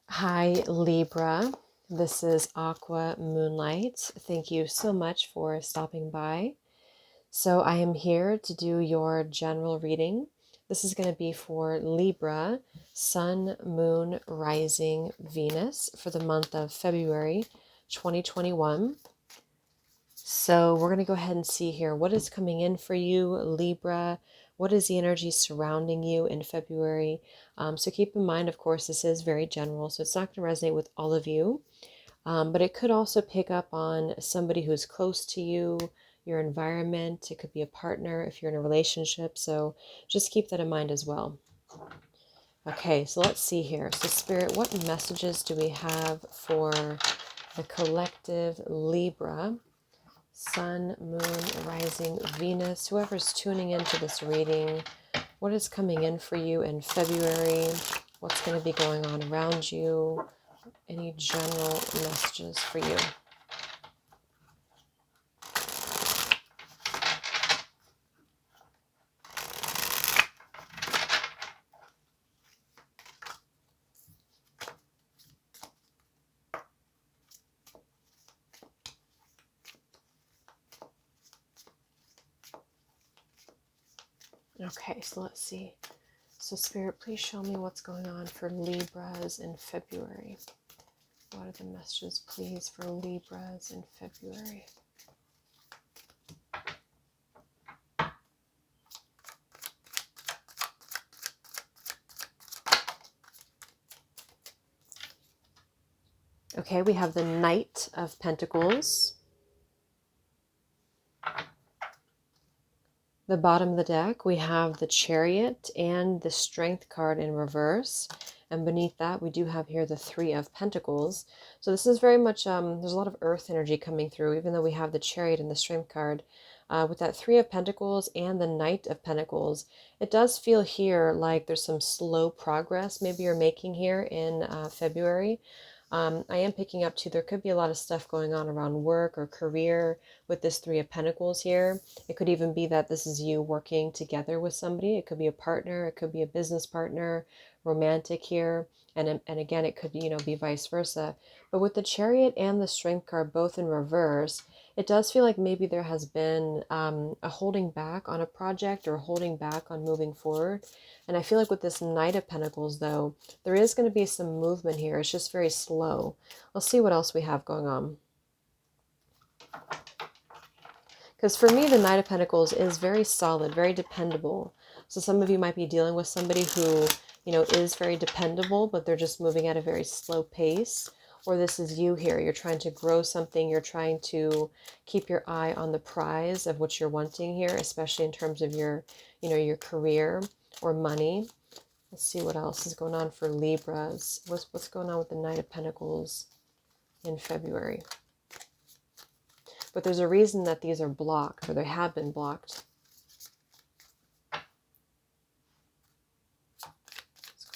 Hi, Libra. This is Aqua Moonlight. Thank you so much for stopping by. So, I am here to do your general reading. This is going to be for Libra, Sun, Moon, Rising, Venus for the month of February 2021. So, we're going to go ahead and see here what is coming in for you, Libra. What is the energy surrounding you in February? So keep in mind, of course, this is very general, so it's not going to resonate with all of you, but it could also pick up on somebody who's close to you, your environment. It could be a partner if you're in a relationship, so just keep that in mind as well. Okay, so let's see here. So Spirit, what messages do we have for the collective Libra? Sun, Moon, Rising, Venus, whoever's tuning into this reading, what is coming in for you in February? What's going to be going on around you? Any general messages for you? Okay, so let's see. So Spirit, please show me what's going on for Libras in February. What are the messages, please, for Libras in February? Okay, we have the Knight of Pentacles. The bottom of the deck, we have the Chariot and the Strength card in reverse. And beneath that, we do have here the Three of Pentacles. So this is very much, there's a lot of earth energy coming through, even though we have the Chariot and the Strength card. With that Three of Pentacles and the Knight of Pentacles, it does feel here like there's some slow progress maybe you're making here in February. I am picking up too, there could be a lot of stuff going on around work or career with this Three of Pentacles here. It could even be that this is you working together with somebody. It could be a partner, it could be a business partner, romantic here. And again, it could, be vice versa. But with the Chariot and the Strength card both in reverse, it does feel like maybe there has been a holding back on a project or holding back on moving forward. And I feel like with this Knight of Pentacles, though, there is going to be some movement here. It's just very slow. Let's see what else we have going on. Because for me, the Knight of Pentacles is very solid, very dependable. So some of you might be dealing with somebody who, is very dependable, but they're just moving at a very slow pace. Or this is you here. You're trying to grow something. You're trying to keep your eye on the prize of what you're wanting here, especially in terms of your, your career or money. Let's see what else is going on for Libras. What's going on with the Knight of Pentacles in February? But there's a reason that these are blocked, or they have been blocked.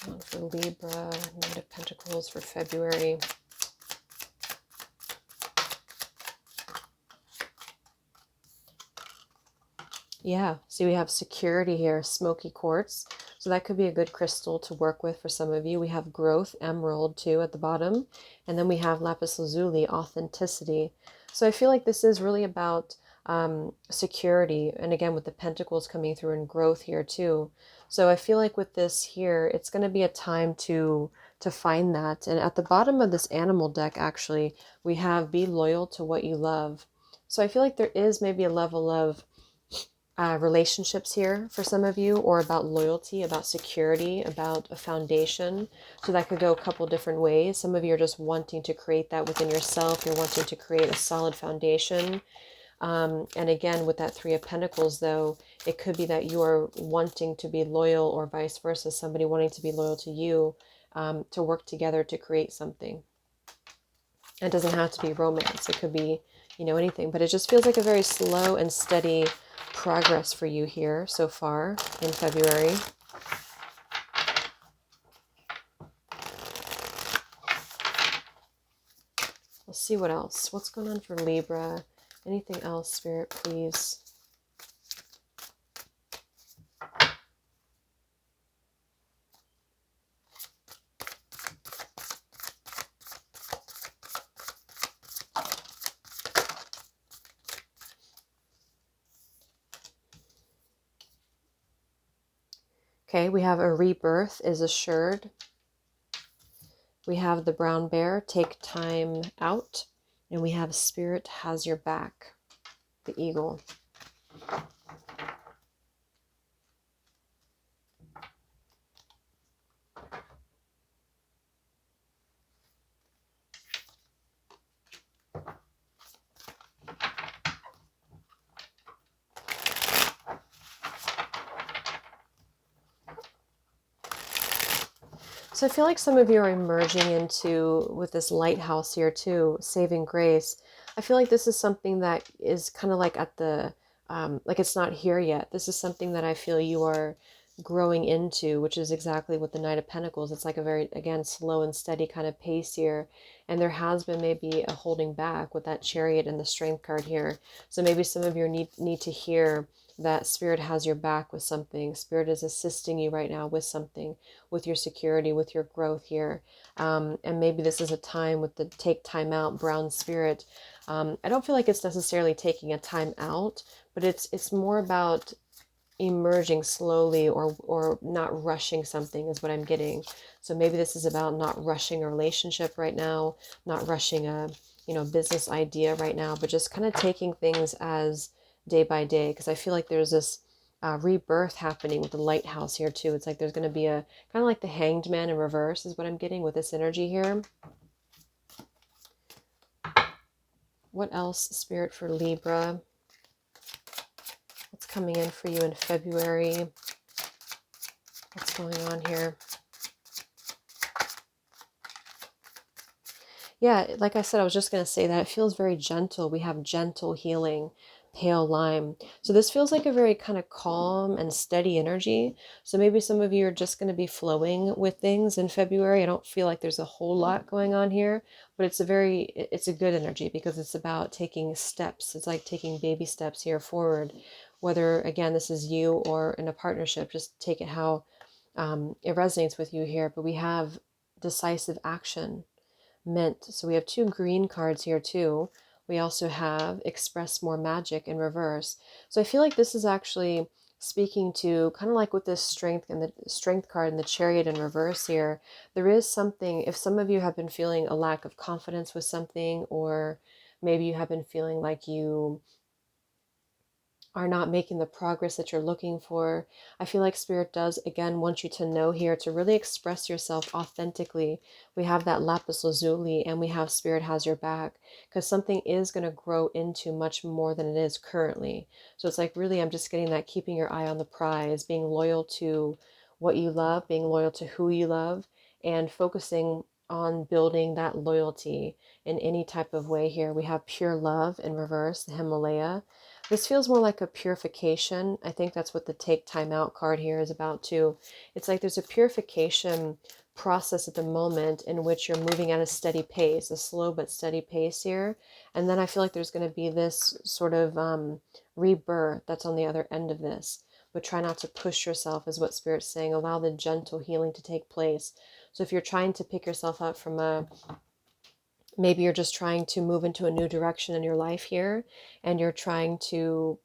What's going on for Libra, Knight of Pentacles for February? Yeah, see we have security here, smoky quartz. So that could be a good crystal to work with for some of you. We have growth, emerald too at the bottom. And then we have lapis lazuli, authenticity. So I feel like this is really about security. And again, with the pentacles coming through and growth here too. So I feel like with this here, it's going to be a time to find that. And at the bottom of this animal deck, actually, we have be loyal to what you love. So I feel like there is maybe a level of relationships here for some of you, or about loyalty, about security, about a foundation. So that could go a couple different ways. Some of you are just wanting to create that within yourself. You're wanting to create a solid foundation. And again, with that Three of Pentacles, though, it could be that you are wanting to be loyal, or vice versa, somebody wanting to be loyal to you, to work together to create something. It doesn't have to be romance. It could be, anything. But it just feels like a very slow and steady progress for you here so far in February. Let's see what else. What's going on for Libra? Anything else, Spirit, please? Okay, we have a rebirth is assured. We have the brown bear, take time out. And we have spirit has your back, the eagle. So I feel like some of you are emerging into, with this lighthouse here too, saving grace. I feel like this is something that is kind of like at the, like it's not here yet. This is something that I feel you are growing into, which is exactly what the Knight of Pentacles. It's like a very, again, slow and steady kind of pace here. And there has been maybe a holding back with that Chariot and the Strength card here. So maybe some of you need to hear that Spirit has your back with something. Spirit is assisting you right now with something, with your security, with your growth here. And maybe this is a time with the take time out, brown Spirit. I don't feel like it's necessarily taking a time out, but it's more about emerging slowly, or not rushing something is what I'm getting. So maybe this is about not rushing a relationship right now, not rushing a business idea right now, but just kind of taking things as day by day, because I feel like there's this rebirth happening with the lighthouse here too. It's like there's going to be a kind of like the Hanged Man in reverse is what I'm getting with this energy here. What else, Spirit, for Libra? What's coming in for you in February? What's going on here? Yeah, like I said, I was just going to say that it feels very gentle. We have gentle healing, pale lime. So this feels like a very kind of calm and steady energy. So maybe some of you are just going to be flowing with things in February. I don't feel like there's a whole lot going on here, but it's a good energy because it's about taking steps. It's like taking baby steps here forward. Whether, again, this is you or in a partnership, just take it how it resonates with you here. But we have decisive action. Mint. So we have two green cards here too. We also have express more magic in reverse. So I feel like this is actually speaking to kind of like with this strength and the strength card and the Chariot in reverse here. There is something, if some of you have been feeling a lack of confidence with something, or maybe you have been feeling like you are not making the progress that you're looking for. I feel like Spirit does, again, want you to know here to really express yourself authentically. We have that lapis lazuli, and we have Spirit has your back, because something is going to grow into much more than it is currently. So it's like, really, I'm just getting that keeping your eye on the prize, being loyal to what you love, being loyal to who you love, and focusing on building that loyalty in any type of way here. We have pure love in reverse, the Himalaya. This feels more like a purification. I think that's what the take time out card here is about too. It's like there's a purification process at the moment in which you're moving at a steady pace, a slow but steady pace here. And then I feel like there's going to be this sort of rebirth that's on the other end of this. But try not to push yourself is what Spirit's saying. Allow the gentle healing to take place. So if you're trying to pick yourself up from maybe you're just trying to move into a new direction in your life here, and you're trying to,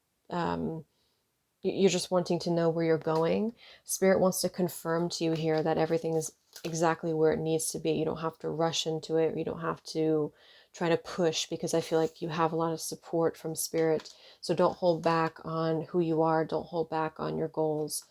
you're just wanting to know where you're going. Spirit wants to confirm to you here that everything is exactly where it needs to be. You don't have to rush into it. Or you don't have to try to push, because I feel like you have a lot of support from Spirit. So don't hold back on who you are. Don't hold back on your goals,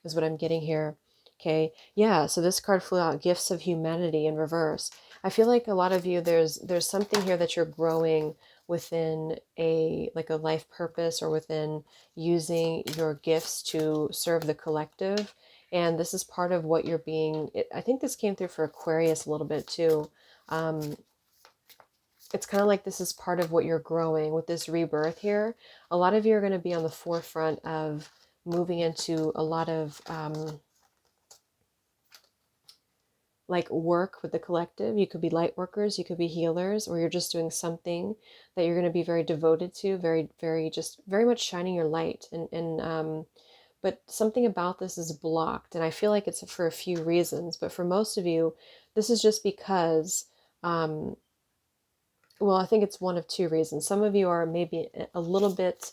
is what I'm getting here. Okay. Yeah. So this card flew out, gifts of humanity in reverse. I feel like a lot of you, there's something here that you're growing within a life purpose, or within using your gifts to serve the collective. And this is part of what you're being, I think this came through for Aquarius a little bit too. It's kind of like this is part of what you're growing with this rebirth here. A lot of you are going to be on the forefront of moving into a lot of like work with the collective. You could be light workers, you could be healers, or you're just doing something that you're going to be very devoted to, very, very, just very much shining your light. And but something about this is blocked, and I feel like it's for a few reasons. But for most of you, this is just because, well, I think it's one of two reasons. Some of you are maybe a little bit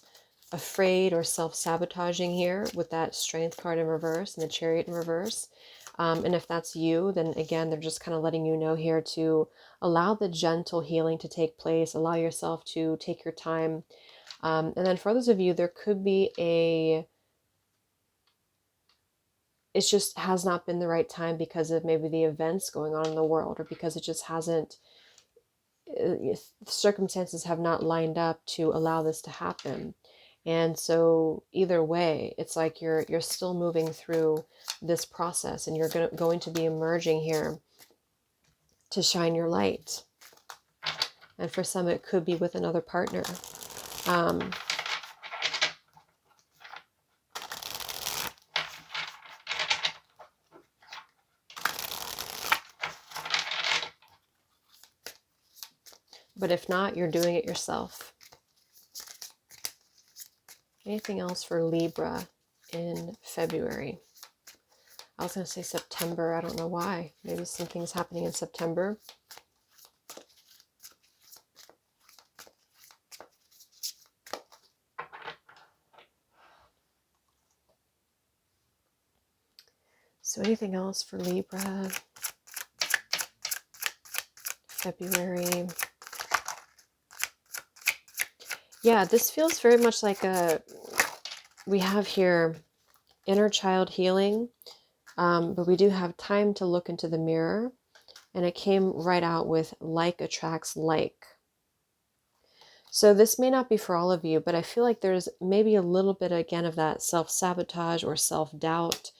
afraid or self-sabotaging here with that Strength card in reverse and the Chariot in reverse. And if that's you, then again, they're just kind of letting you know here to allow the gentle healing to take place, allow yourself to take your time. And then for others of you, there could be it just has not been the right time because of maybe the events going on in the world, or because it just hasn't, circumstances have not lined up to allow this to happen. And so either way, it's like you're still moving through this process, and you're going to be emerging here to shine your light. And for some, it could be with another partner. But if not, you're doing it yourself. Anything else for Libra in February? I was going to say September. I don't know why. Maybe some things happening in September. So anything else for Libra, February? Yeah, this feels very much like we have here inner child healing, but we do have time to look into the mirror, and it came right out with like attracts like. So this may not be for all of you, but I feel like there's maybe a little bit again of that self-sabotage or self-doubt,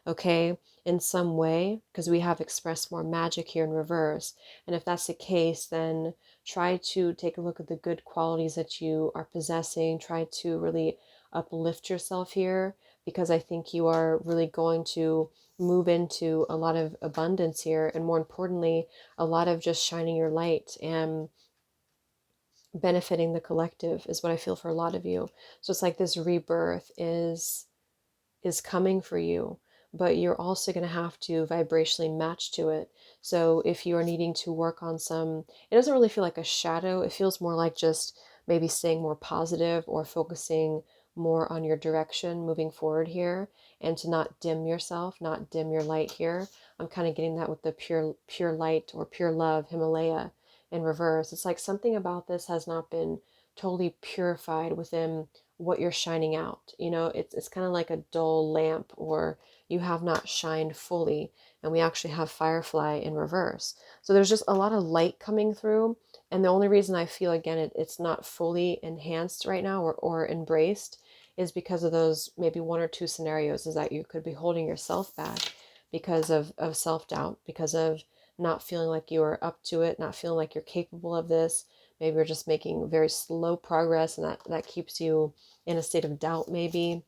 okay, in some way, because we have expressed more magic here in reverse. And if that's the case, then try to take a look at the good qualities that you are possessing. Try to really uplift yourself here, because I think you are really going to move into a lot of abundance here, and more importantly, a lot of just shining your light and benefiting the collective is what I feel for a lot of you. So it's like this rebirth is coming for you, but you're also going to have to vibrationally match to it. So if you are needing to work on some, it doesn't really feel like a shadow. It feels more like just maybe staying more positive or focusing more on your direction moving forward here, and to not dim yourself, not dim your light here. I'm kind of getting that with the pure light or pure love Himalaya in reverse. It's like something about this has not been totally purified within what you're shining out. You know, it's kind of like a dull lamp, or you have not shined fully. And we actually have Firefly in reverse. So there's just a lot of light coming through. And the only reason I feel, again, it's not fully enhanced right now, or embraced, is because of those maybe one or two scenarios, is that you could be holding yourself back because of self-doubt, because of not feeling like you are up to it, not feeling like you're capable of this. Maybe you're just making very slow progress, and that keeps you in a state of doubt maybe.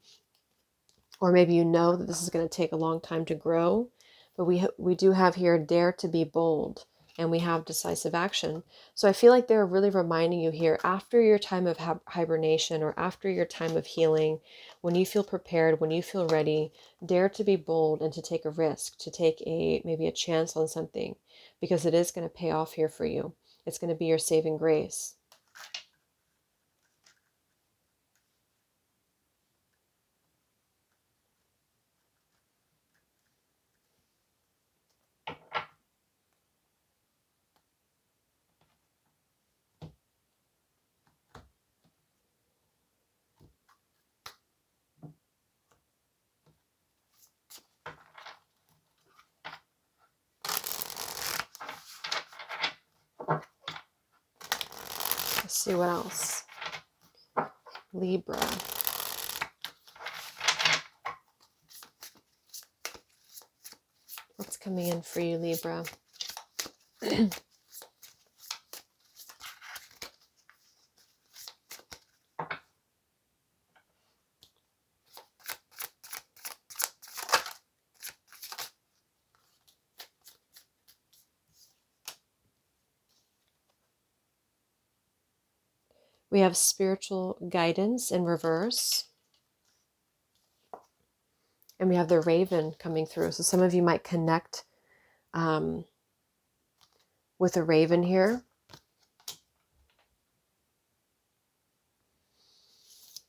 Or maybe you know that this is going to take a long time to grow. But we do have here dare to be bold, and we have decisive action. So I feel like they're really reminding you here, after your time of hibernation, or after your time of healing, when you feel prepared, when you feel ready, dare to be bold and to take a risk, to take maybe a chance on something, because it is going to pay off here for you. It's going to be your saving grace. Let's see what else. Libra. What's coming in for you, Libra? We have spiritual guidance in reverse. And we have the Raven coming through. So some of you might connect with a Raven here.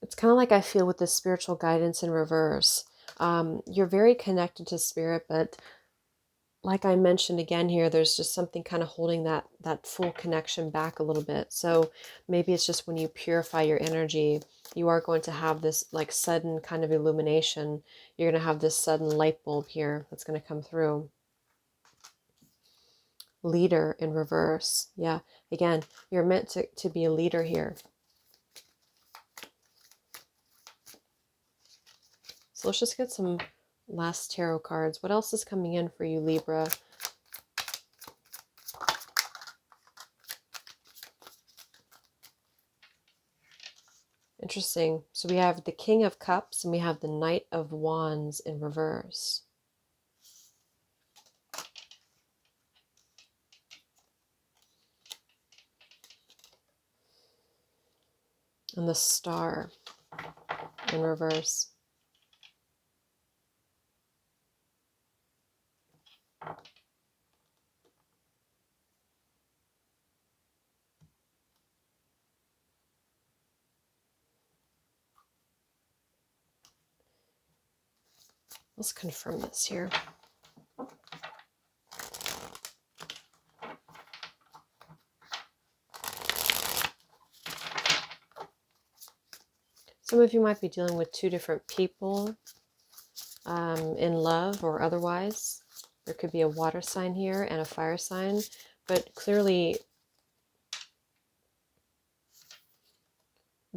It's kind of like I feel with this spiritual guidance in reverse. You're very connected to spirit, but like I mentioned again here, there's just something kind of holding that full connection back a little bit. So maybe it's just when you purify your energy, you are going to have this like sudden kind of illumination. You're going to have this sudden light bulb here that's going to come through. Leader in reverse. Yeah, again, you're meant to be a leader here. So let's just get some last tarot cards. What else is coming in for you, Libra? Interesting. So we have the King of Cups and we have the Knight of Wands in reverse. And the Star in reverse. Let's confirm this here. Some of you might be dealing with two different people in love or otherwise. There could be a water sign here and a fire sign, but clearly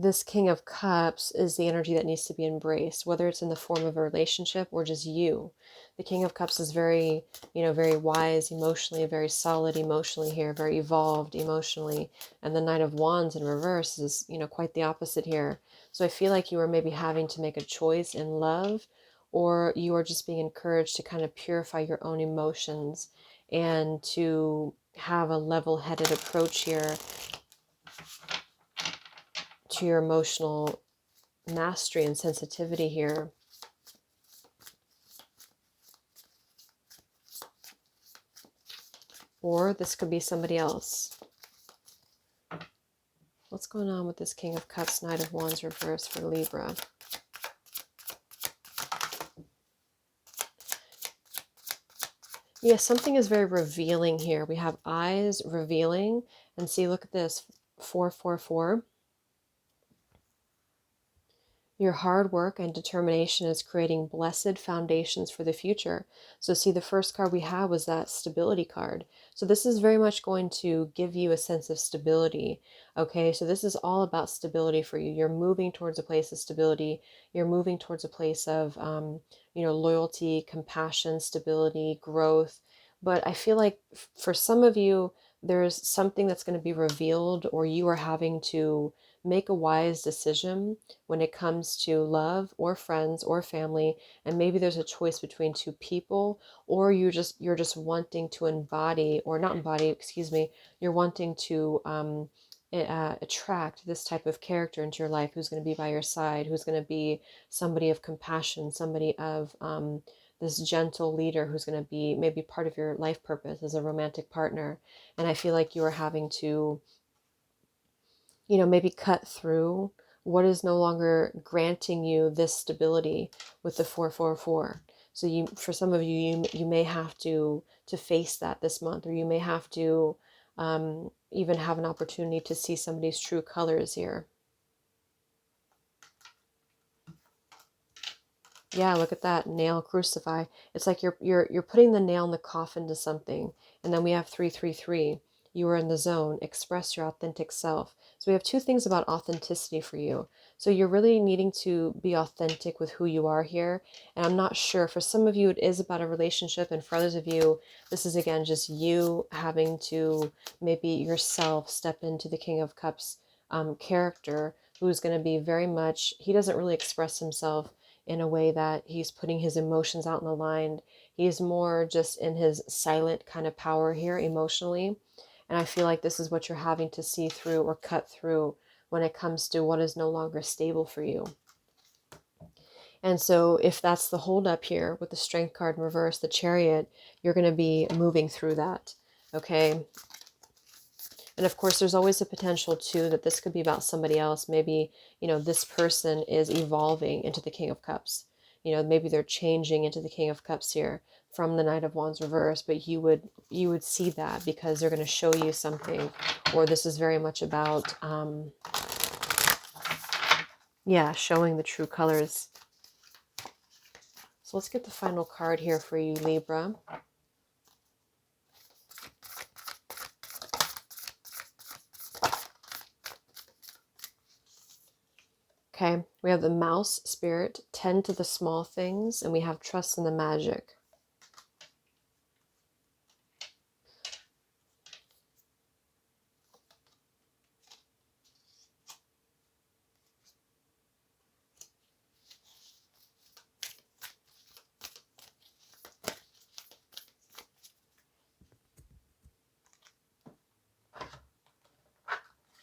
this King of Cups is the energy that needs to be embraced, whether it's in the form of a relationship or just you. The King of Cups is very, very wise emotionally, very solid emotionally here, very evolved emotionally. And the Knight of Wands in reverse is, quite the opposite here. So I feel like you are maybe having to make a choice in love, or you are just being encouraged to kind of purify your own emotions and to have a level-headed approach here to your emotional mastery and sensitivity here. Or this could be somebody else. What's going on with this King of Cups, Knight of Wands reverse for Libra? Yeah, something is very revealing here. We have eyes revealing, and see, look at this, 444. Your hard work and determination is creating blessed foundations for the future. So see, the first card we had was that stability card. So this is very much going to give you a sense of stability. Okay, so this is all about stability for you. You're moving towards a place of stability. You're moving towards a place of, loyalty, compassion, stability, growth. But I feel like for some of you, there's something that's going to be revealed, or you are having to make a wise decision when it comes to love or friends or family, and maybe there's a choice between two people, or you're just wanting to embody, or not embody, excuse me, you're wanting to attract this type of character into your life who's going to be by your side, who's going to be somebody of compassion, somebody of this gentle leader who's going to be maybe part of your life purpose as a romantic partner. And I feel like you are having to maybe cut through what is no longer granting you this stability with the 444. So for some of you, you may have to face that this month, or you may have to even have an opportunity to see somebody's true colors here. Yeah, look at that, nail, crucify. It's like you're putting the nail in the coffin to something. And then we have 333. You are in the zone. Express your authentic self. So we have two things about authenticity for you. So you're really needing to be authentic with who you are here. And I'm not sure, for some of you it is about a relationship, and for others of you this is again just you having to maybe yourself step into the King of Cups character, who's going to be very much, he doesn't really express himself in a way that he's putting his emotions out in the line. He's more just in his silent kind of power here emotionally. And I feel like this is what you're having to see through or cut through when it comes to what is no longer stable for you. And so if that's the holdup here with the Strength card in reverse, the Chariot, you're going to be moving through that. Okay. And of course, there's always a potential too that this could be about somebody else. Maybe, this person is evolving into the King of Cups. Maybe they're changing into the King of Cups here from the Knight of Wands reverse, but you would see that because they're going to show you something, or this is very much about, showing the true colors. So let's get the final card here for you, Libra. Okay, we have the Mouse Spirit, tend to the small things, and we have trust in the magic.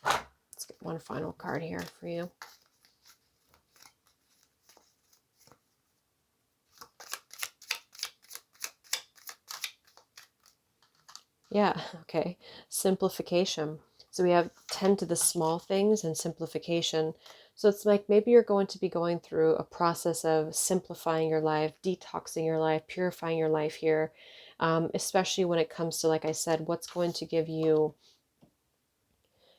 Let's get one final card here for you. Yeah, okay. Simplification. So we have tend to the small things and simplification. So it's like maybe you're going to be going through a process of simplifying your life, detoxing your life, purifying your life here, especially when it comes to, like I said, what's going to give you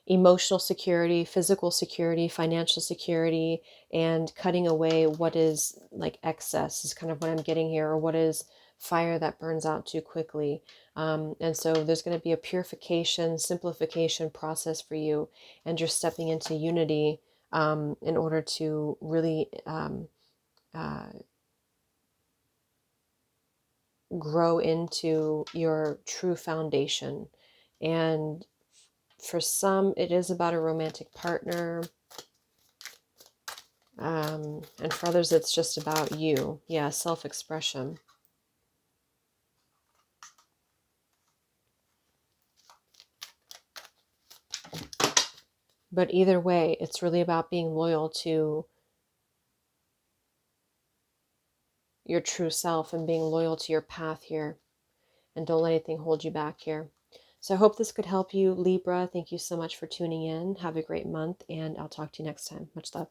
emotional security, physical security, financial security, and cutting away what is like excess is kind of what I'm getting here, or what is fire that burns out too quickly. And so there's going to be a purification, simplification process for you, and you're stepping into unity in order to really grow into your true foundation. And for some, it is about a romantic partner. And for others, it's just about you. Yeah, self-expression. But either way, it's really about being loyal to your true self and being loyal to your path here. And don't let anything hold you back here. So I hope this could help you, Libra. Thank you so much for tuning in. Have a great month, and I'll talk to you next time. Much love.